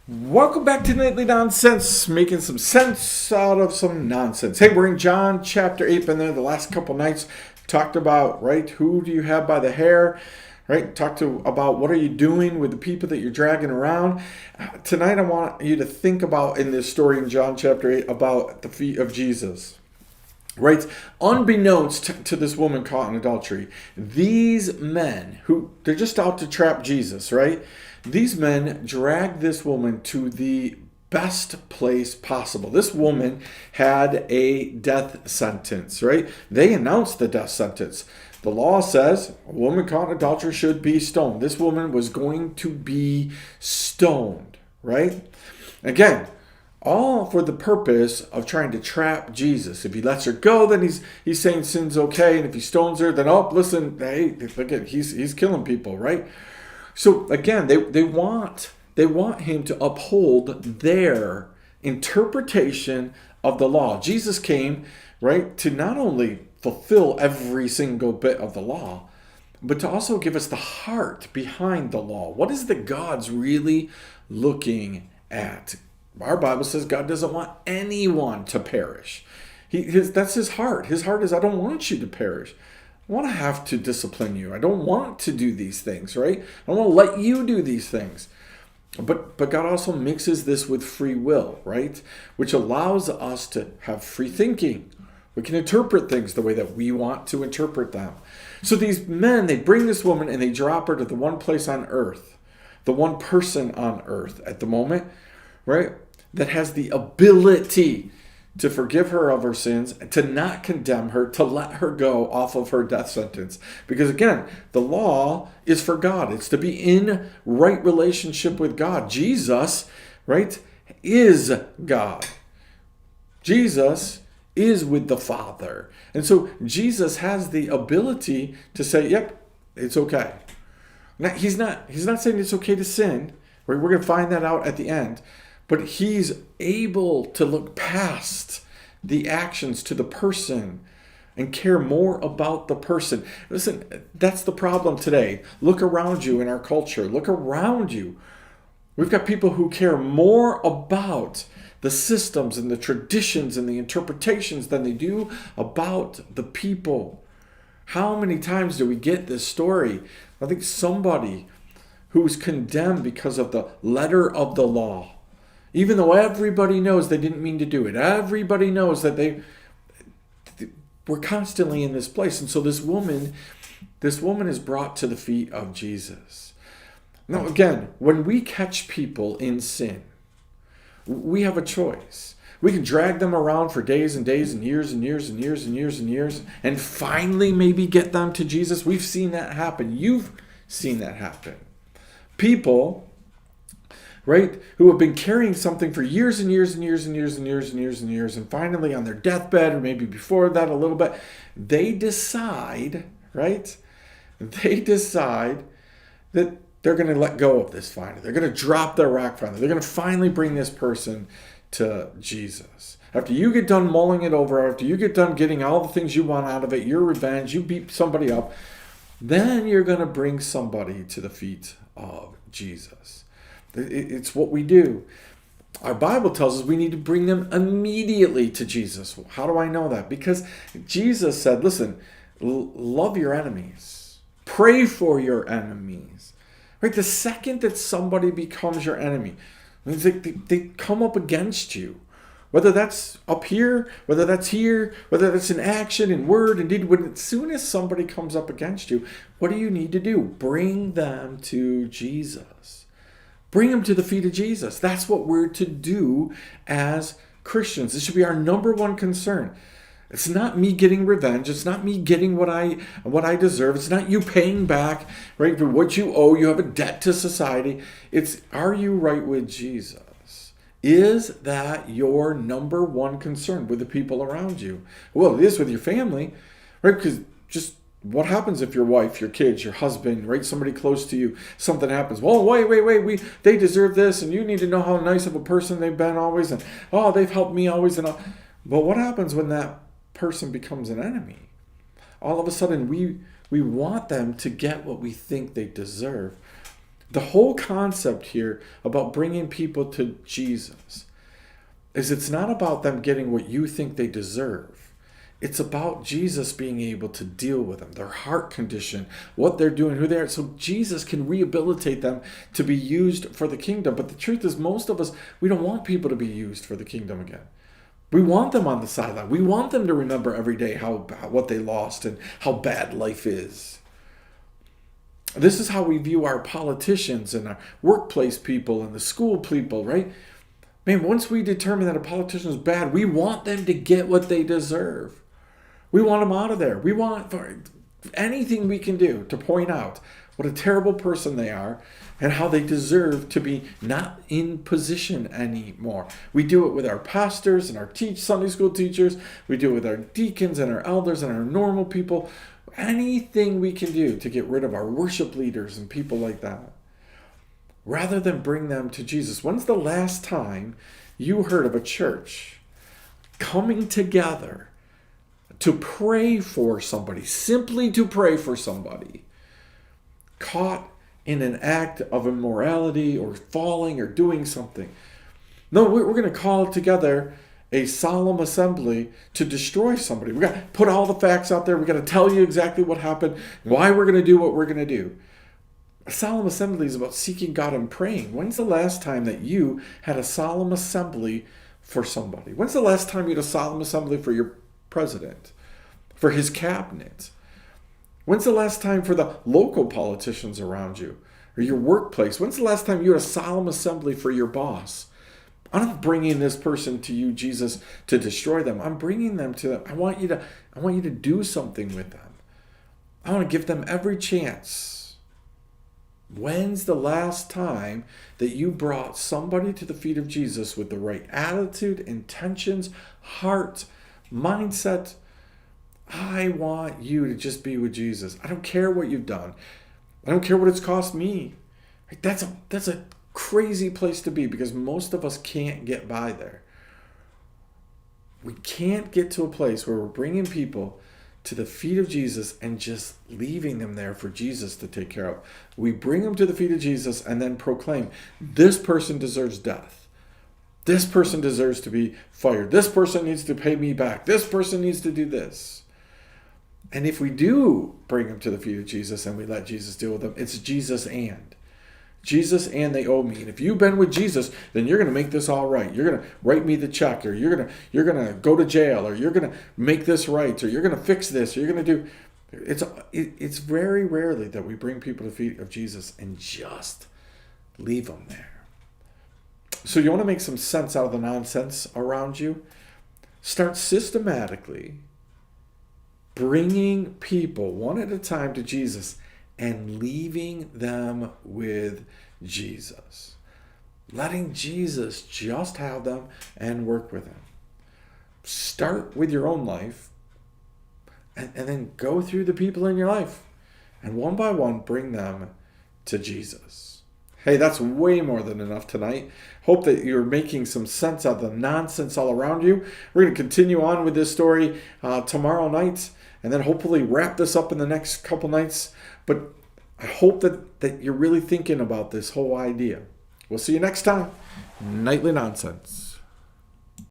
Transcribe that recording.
Welcome back to Nightly Nonsense, making some sense out of some nonsense. Hey, we're in John chapter 8, been there the last couple nights. Talked about, right, who do you have by the hair, right? Talked about what are you doing with the people that you're dragging around. Tonight I want you to think about, in this story in John chapter 8, about the feet of Jesus. Right? Unbeknownst to this woman caught in adultery, these men they're just out to trap Jesus, right? These men drag this woman to the best place possible. This woman had a death sentence, right? They announced the death sentence. The law says a woman caught in adultery should be stoned. This woman was going to be stoned, right? Again, all for the purpose of trying to trap Jesus. If he lets her go, then he's saying sin's okay, and if he stones her, then listen, hey, look at he's killing people, right? So again, they want him to uphold their interpretation of the law. Jesus came, right, to not only fulfill every single bit of the law, but to also give us the heart behind the law. What is the God's really looking at? Our Bible says God doesn't want anyone to perish. That's his heart. His heart is, I don't want you to perish. I want to have to discipline you. I don't want to do these things, right? I don't want to let you do these things. But God also mixes this with free will, right? Which allows us to have free thinking. We can interpret things the way that we want to interpret them. So these men, they bring this woman and they drop her to the one place on earth, the one person on earth at the moment, right, that has the ability to forgive her of her sins, to not condemn her, to let her go off of her death sentence. Because again, the law is for God. It's to be in right relationship with God. Jesus, right, is God. Jesus is with the Father. And so Jesus has the ability to say, yep, it's okay. Now, he's not saying it's okay to sin. We're going to find that out at the end. But he's able to look past the actions to the person and care more about the person. Listen, that's the problem today. Look around you in our culture. Look around you. We've got people who care more about the systems and the traditions and the interpretations than they do about the people. How many times do we get this story? I think somebody who's condemned because of the letter of the law. Even though everybody knows they didn't mean to do it. Everybody knows that they were constantly in this place. And so this woman is brought to the feet of Jesus. Now again, when we catch people in sin, we have a choice. We can drag them around for days and days and years and years and years and years and years and finally maybe get them to Jesus. We've seen that happen. You've seen that happen. People, right, who have been carrying something for years and years and years and years and years and years and years, and finally on their deathbed, or maybe before that a little bit, they decide, right? They decide that they're going to let go of this finally. They're going to drop their rock finally. They're going to finally bring this person to Jesus. After you get done mulling it over, after you get done getting all the things you want out of it, your revenge, you beat somebody up, then you're going to bring somebody to the feet of Jesus. It's what we do. Our Bible tells us we need to bring them immediately to Jesus. How do I know that? Because Jesus said, listen, love your enemies. Pray for your enemies. Right? The second that somebody becomes your enemy, means they come up against you. Whether that's up here, whether that's here, whether that's in action, in word, in deed. As soon as somebody comes up against you, what do you need to do? Bring them to Jesus. Bring them to the feet of Jesus. That's what we're to do as Christians. This should be our number one concern. It's not me getting revenge. It's not me getting what I deserve. It's not you paying back, right, for what you owe. You have a debt to society. It's, are you right with Jesus? Is that your number one concern with the people around you? Well, it is with your family, right? Because just what happens if your wife, your kids, your husband, right, somebody close to you, something happens? Well, wait, they deserve this, and you need to know how nice of a person they've been always, and they've helped me always, and all. But what happens when that person becomes an enemy? All of a sudden, we want them to get what we think they deserve. The whole concept here about bringing people to Jesus is it's not about them getting what you think they deserve. It's about Jesus being able to deal with them, their heart condition, what they're doing, who they are, so Jesus can rehabilitate them to be used for the kingdom. But the truth is, most of us, we don't want people to be used for the kingdom again. We want them on the sideline. We want them to remember every day what they lost and how bad life is. This is how we view our politicians and our workplace people and the school people, right? Man, once we determine that a politician is bad, we want them to get what they deserve. We want them out of there. We want anything we can do to point out what a terrible person they are and how they deserve to be not in position anymore. We do it with our pastors and our Sunday school teachers. We do it with our deacons and our elders and our normal people. Anything we can do to get rid of our worship leaders and people like that, rather than bring them to Jesus. When's the last time you heard of a church coming together to pray for somebody, simply to pray for somebody, caught in an act of immorality or falling or doing something? No, we're going to call it together a solemn assembly to destroy somebody. We got to put all the facts out there. We got to tell you exactly what happened, why we're going to do what we're going to do. A solemn assembly is about seeking God and praying. When's the last time that you had a solemn assembly for somebody? When's the last time you had a solemn assembly for your president, for his cabinet? When's the last time for the local politicians around you or your workplace? When's the last time you had a solemn assembly for your boss? I'm not bringing this person to you, Jesus, to destroy them. I'm bringing them to them. I want you to do something with them. I want to give them every chance. When's the last time that you brought somebody to the feet of Jesus with the right attitude, intentions, heart, mindset? I want you to just be with Jesus. I don't care what you've done. I don't care what it's cost me. That's a crazy place to be, because most of us can't get by there. We can't get to a place where we're bringing people to the feet of Jesus and just leaving them there for Jesus to take care of. We bring them to the feet of Jesus and then proclaim, this person deserves death. This person deserves to be fired. This person needs to pay me back. This person needs to do this. And if we do bring them to the feet of Jesus and we let Jesus deal with them, it's Jesus and they owe me. And if you've been with Jesus, then you're going to make this all right. You're going to write me the check, or you're going to go to jail, or you're going to make this right, or you're going to fix this, or you're going to do. It's very rarely that we bring people to the feet of Jesus and just leave them there. So you want to make some sense out of the nonsense around you? Start systematically bringing people one at a time to Jesus and leaving them with Jesus. Letting Jesus just have them and work with them. Start with your own life and then go through the people in your life. And one by one, bring them to Jesus. Hey, that's way more than enough tonight. Hope that you're making some sense of the nonsense all around you. We're going to continue on with this story tomorrow night, and then hopefully wrap this up in the next couple nights. But I hope that you're really thinking about this whole idea. We'll see you next time. Nightly Nonsense.